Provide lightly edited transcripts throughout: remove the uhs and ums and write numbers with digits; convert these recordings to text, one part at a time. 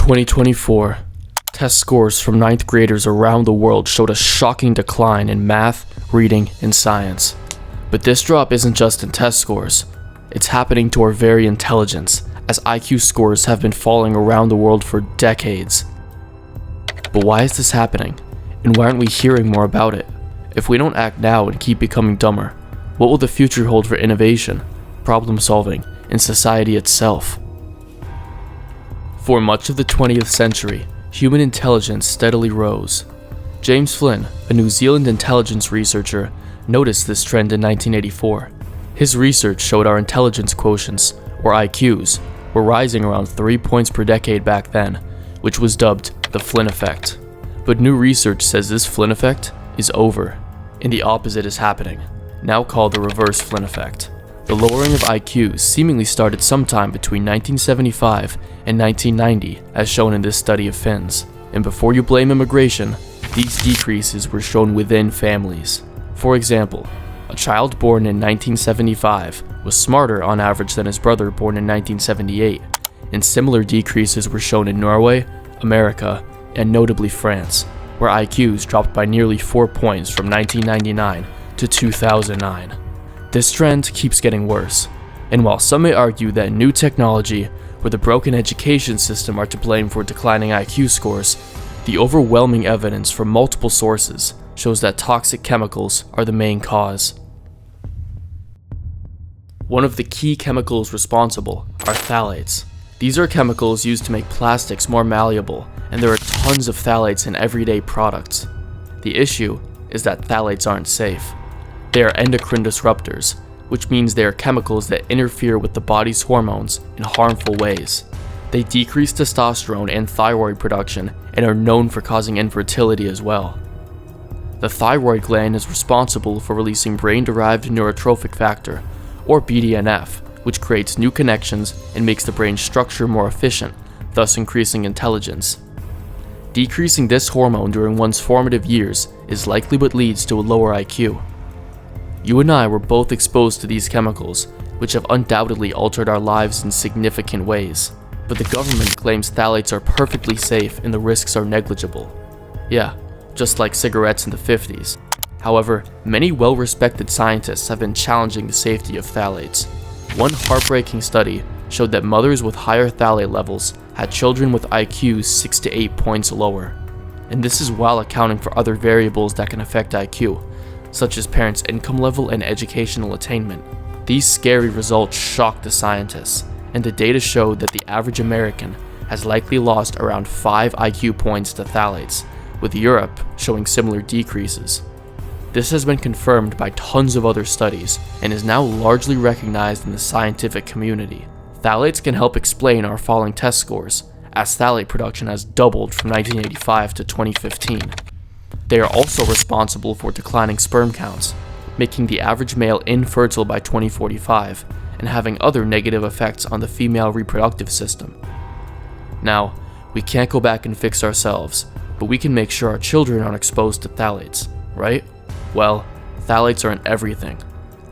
2024, test scores from 9th graders around the world showed a shocking decline in math, reading, and science. But this drop isn't just in test scores. It's happening to our very intelligence, as IQ scores have been falling around the world for decades. But why is this happening? And why aren't we hearing more about it? If we don't act now and keep becoming dumber, what will the future hold for innovation, problem solving, and society itself? For much of the 20th century, human intelligence steadily rose. James Flynn, a New Zealand intelligence researcher, noticed this trend in 1984. His research showed our intelligence quotients, or IQs, were rising around 3 points per decade back then, which was dubbed the Flynn effect. But new research says this Flynn effect is over, and the opposite is happening, now called the reverse Flynn effect. The lowering of IQs seemingly started sometime between 1975 and 1990, as shown in this study of Finn's. And before you blame immigration, these decreases were shown within families. For example, a child born in 1975 was smarter on average than his brother born in 1978, and similar decreases were shown in Norway, America, and notably France, where IQs dropped by nearly 4 points from 1999 to 2009. This trend keeps getting worse, and while some may argue that new technology or the broken education system are to blame for declining IQ scores, the overwhelming evidence from multiple sources shows that toxic chemicals are the main cause. One of the key chemicals responsible are phthalates. These are chemicals used to make plastics more malleable, and there are tons of phthalates in everyday products. The issue is that phthalates aren't safe. They are endocrine disruptors, which means they are chemicals that interfere with the body's hormones in harmful ways. They decrease testosterone and thyroid production and are known for causing infertility as well. The thyroid gland is responsible for releasing brain-derived neurotrophic factor, or BDNF, which creates new connections and makes the brain's structure more efficient, thus increasing intelligence. Decreasing this hormone during one's formative years is likely what leads to a lower IQ. You and I were both exposed to these chemicals, which have undoubtedly altered our lives in significant ways. But the government claims phthalates are perfectly safe and the risks are negligible. Yeah, just like cigarettes in the 50s. However, many well-respected scientists have been challenging the safety of phthalates. One heartbreaking study showed that mothers with higher phthalate levels had children with IQs 6 to 8 points lower. And this is while accounting for other variables that can affect IQ, such as parents' income level and educational attainment. These scary results shocked the scientists, and the data showed that the average American has likely lost around 5 IQ points to phthalates, with Europe showing similar decreases. This has been confirmed by tons of other studies and is now largely recognized in the scientific community. Phthalates can help explain our falling test scores, as phthalate production has doubled from 1985 to 2015. They are also responsible for declining sperm counts, making the average male infertile by 2045, and having other negative effects on the female reproductive system. Now, we can't go back and fix ourselves, but we can make sure our children aren't exposed to phthalates, right? Well, phthalates are in everything.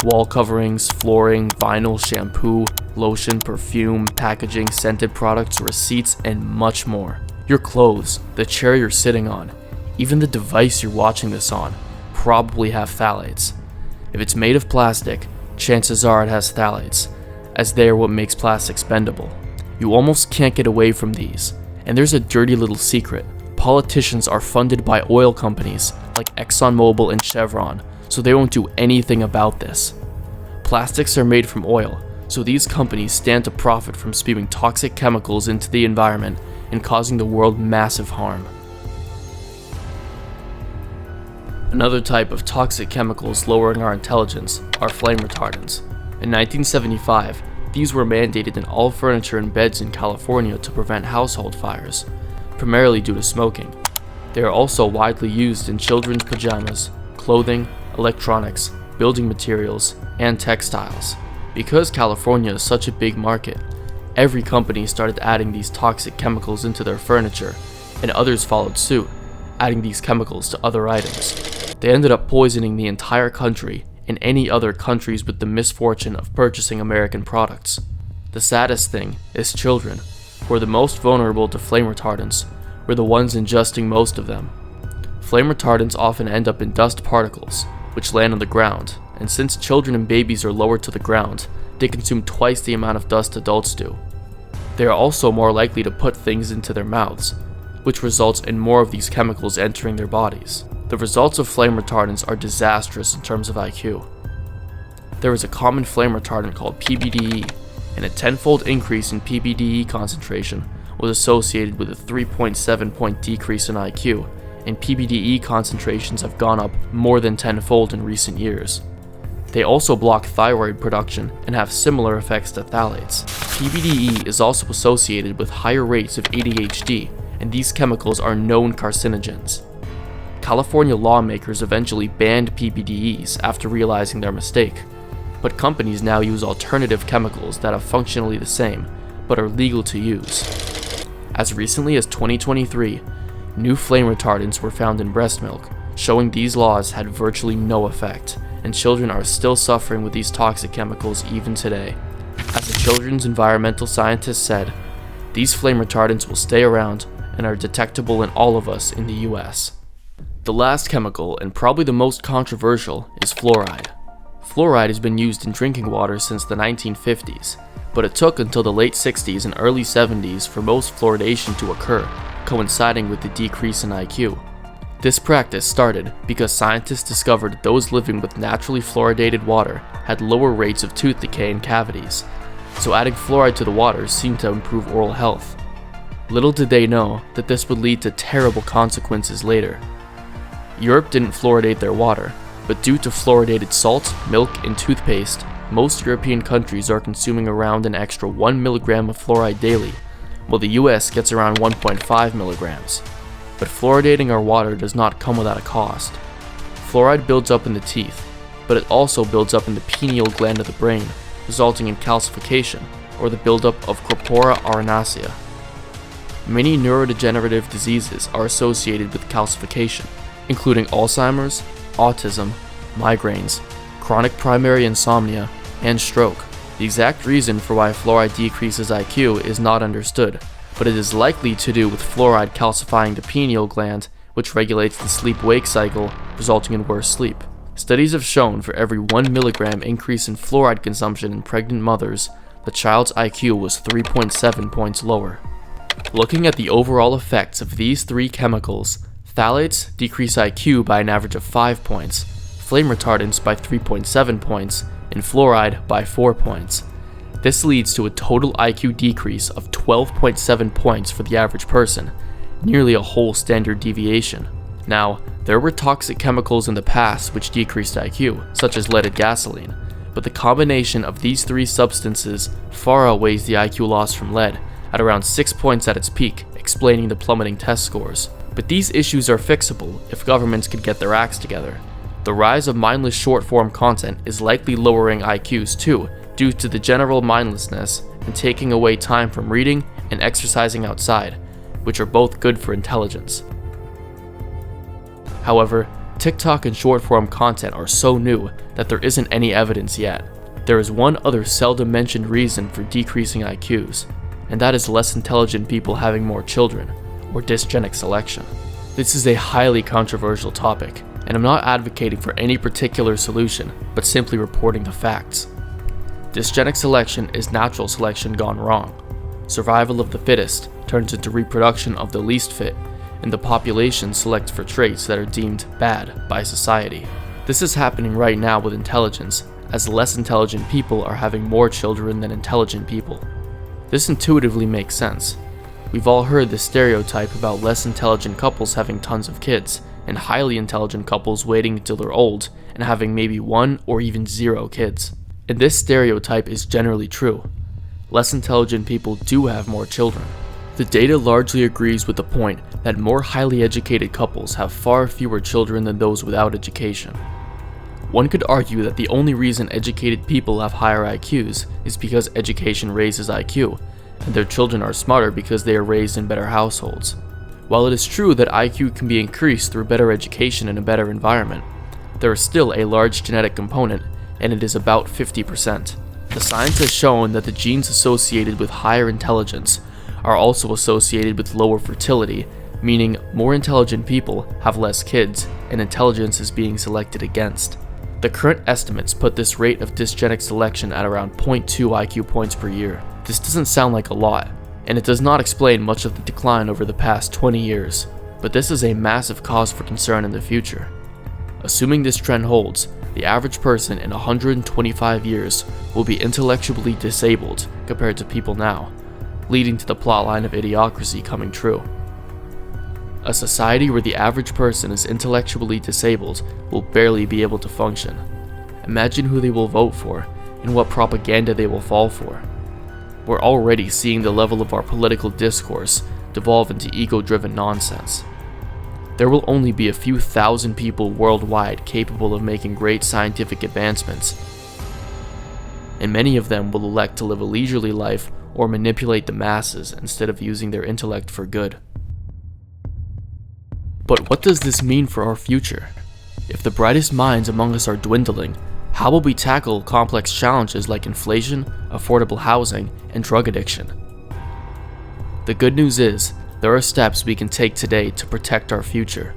Wall coverings, flooring, vinyl, shampoo, lotion, perfume, packaging, scented products, receipts, and much more. Your clothes, the chair you're sitting on, even the device you're watching this on, probably have phthalates. If it's made of plastic, chances are it has phthalates, as they are what makes plastics bendable. You almost can't get away from these. And there's a dirty little secret. Politicians are funded by oil companies like ExxonMobil and Chevron, so they won't do anything about this. Plastics are made from oil, so these companies stand to profit from spewing toxic chemicals into the environment and causing the world massive harm. Another type of toxic chemicals lowering our intelligence are flame retardants. In 1975, these were mandated in all furniture and beds in California to prevent household fires, primarily due to smoking. They are also widely used in children's pajamas, clothing, electronics, building materials, and textiles. Because California is such a big market, every company started adding these toxic chemicals into their furniture, and others followed suit, adding these chemicals to other items. They ended up poisoning the entire country and any other countries with the misfortune of purchasing American products. The saddest thing is children. who are the most vulnerable to flame retardants, were the ones ingesting most of them. Flame retardants often end up in dust particles, which land on the ground, and since children and babies are lower to the ground, they consume twice the amount of dust adults do. They are also more likely to put things into their mouths, which results in more of these chemicals entering their bodies. The results of flame retardants are disastrous in terms of IQ. There is a common flame retardant called PBDE, and a 10-fold increase in PBDE concentration was associated with a 3.7-point decrease in IQ, and PBDE concentrations have gone up more than 10-fold in recent years. They also block thyroid production and have similar effects to phthalates. PBDE is also associated with higher rates of ADHD, and these chemicals are known carcinogens. California lawmakers eventually banned PBDEs after realizing their mistake, but companies now use alternative chemicals that are functionally the same, but are legal to use. As recently as 2023, new flame retardants were found in breast milk, showing these laws had virtually no effect, and children are still suffering with these toxic chemicals even today. As a children's environmental scientist said, these flame retardants will stay around and are detectable in all of us in the US. The last chemical, and probably the most controversial, is fluoride. Fluoride has been used in drinking water since the 1950s, but it took until the late 60s and early 70s for most fluoridation to occur, coinciding with the decrease in IQ. This practice started because scientists discovered those living with naturally fluoridated water had lower rates of tooth decay and cavities, so adding fluoride to the water seemed to improve oral health. Little did they know that this would lead to terrible consequences later. Europe didn't fluoridate their water, but due to fluoridated salt, milk, and toothpaste, most European countries are consuming around an extra 1 milligram of fluoride daily, while the US gets around 1.5 milligrams. But fluoridating our water does not come without a cost. Fluoride builds up in the teeth, but it also builds up in the pineal gland of the brain, resulting in calcification, or the buildup of corpora arenacea. Many neurodegenerative diseases are associated with calcification, including Alzheimer's, autism, migraines, chronic primary insomnia, and stroke. The exact reason for why fluoride decreases IQ is not understood, but it is likely to do with fluoride calcifying the pineal gland, which regulates the sleep-wake cycle, resulting in worse sleep. Studies have shown for every 1 milligram increase in fluoride consumption in pregnant mothers, the child's IQ was 3.7 points lower. Looking at the overall effects of these three chemicals, phthalates decrease IQ by an average of 5 points, flame retardants by 3.7 points, and fluoride by 4 points. This leads to a total IQ decrease of 12.7 points for the average person, nearly a whole standard deviation. Now, there were toxic chemicals in the past which decreased IQ, such as leaded gasoline, but the combination of these three substances far outweighs the IQ loss from lead, at around 6 points at its peak, explaining the plummeting test scores. But these issues are fixable if governments could get their acts together. The rise of mindless short-form content is likely lowering IQs too, due to the general mindlessness and taking away time from reading and exercising outside, which are both good for intelligence. However, TikTok and short-form content are so new that there isn't any evidence yet. There is one other seldom mentioned reason for decreasing IQs, and that is less intelligent people having more children, or dysgenic selection. This is a highly controversial topic, and I'm not advocating for any particular solution, but simply reporting the facts. Dysgenic selection is natural selection gone wrong. Survival of the fittest turns into reproduction of the least fit, and the population selects for traits that are deemed bad by society. This is happening right now with intelligence, as less intelligent people are having more children than intelligent people. This intuitively makes sense. We've all heard the stereotype about less intelligent couples having tons of kids, and highly intelligent couples waiting until they're old and having maybe 1 or even 0 kids. And this stereotype is generally true. Less intelligent people do have more children. The data largely agrees with the point that more highly educated couples have far fewer children than those without education. One could argue that the only reason educated people have higher IQs is because education raises IQ, and their children are smarter because they are raised in better households. While it is true that IQ can be increased through better education and a better environment, there is still a large genetic component, and it is about 50%. The science has shown that the genes associated with higher intelligence are also associated with lower fertility, meaning more intelligent people have less kids, and intelligence is being selected against. The current estimates put this rate of dysgenic selection at around 0.2 IQ points per year. This doesn't sound like a lot, and it does not explain much of the decline over the past 20 years, but this is a massive cause for concern in the future. Assuming this trend holds, the average person in 125 years will be intellectually disabled compared to people now, leading to the plotline of idiocracy coming true. A society where the average person is intellectually disabled will barely be able to function. Imagine who they will vote for and what propaganda they will fall for. We're already seeing the level of our political discourse devolve into ego-driven nonsense. There will only be a few thousand people worldwide capable of making great scientific advancements, and many of them will elect to live a leisurely life or manipulate the masses instead of using their intellect for good. But what does this mean for our future? If the brightest minds among us are dwindling, how will we tackle complex challenges like inflation, affordable housing, and drug addiction? The good news is, there are steps we can take today to protect our future.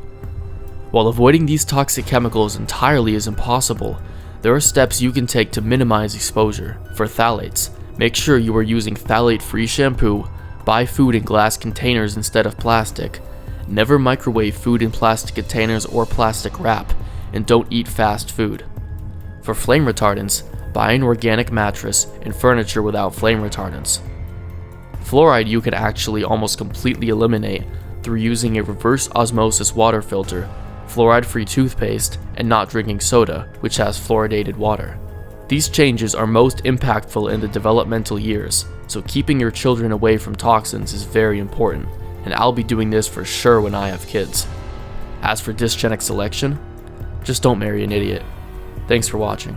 While avoiding these toxic chemicals entirely is impossible, there are steps you can take to minimize exposure. For phthalates, make sure you are using phthalate-free shampoo, buy food in glass containers instead of plastic, never microwave food in plastic containers or plastic wrap, and don't eat fast food. For flame retardants, buy an organic mattress and furniture without flame retardants. Fluoride you can actually almost completely eliminate through using a reverse osmosis water filter, fluoride-free toothpaste, and not drinking soda, which has fluoridated water. These changes are most impactful in the developmental years, so keeping your children away from toxins is very important, and I'll be doing this for sure when I have kids. As for dysgenic selection, just don't marry an idiot. Thanks for watching.